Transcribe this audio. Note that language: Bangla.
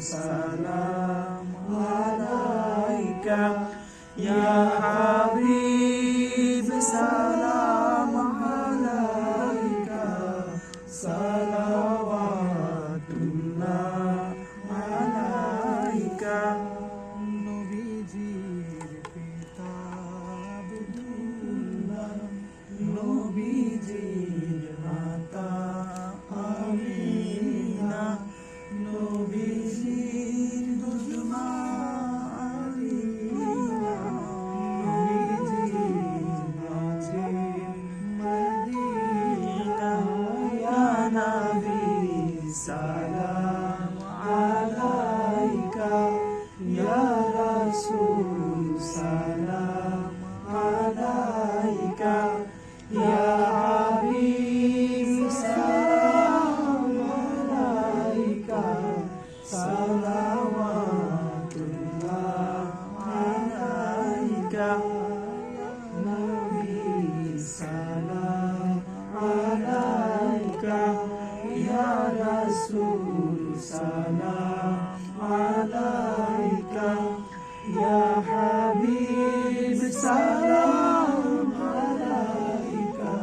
Salam alaika ya Habib, salam alaika, salawatullah alaika. নবীজির পিতা আব্দুল্লাহ, নবীজির মাতা আমিনা, নবীজির দুজমা আমিনা, নবীজির মাঝে মদিনা। ইয়া নবী সালাম আলাইকা, ইয়া রাসূল সালাম আলাইকা, ইয়া হাবিব সালাম আলাইকা, সালাওয়াতুল্লাহ আলাইকা। নবী সালাম আলাইকা, ইয়া রাসূল সালাম আলাইকা, ইয়া হাবিব সালাম আলাইকা।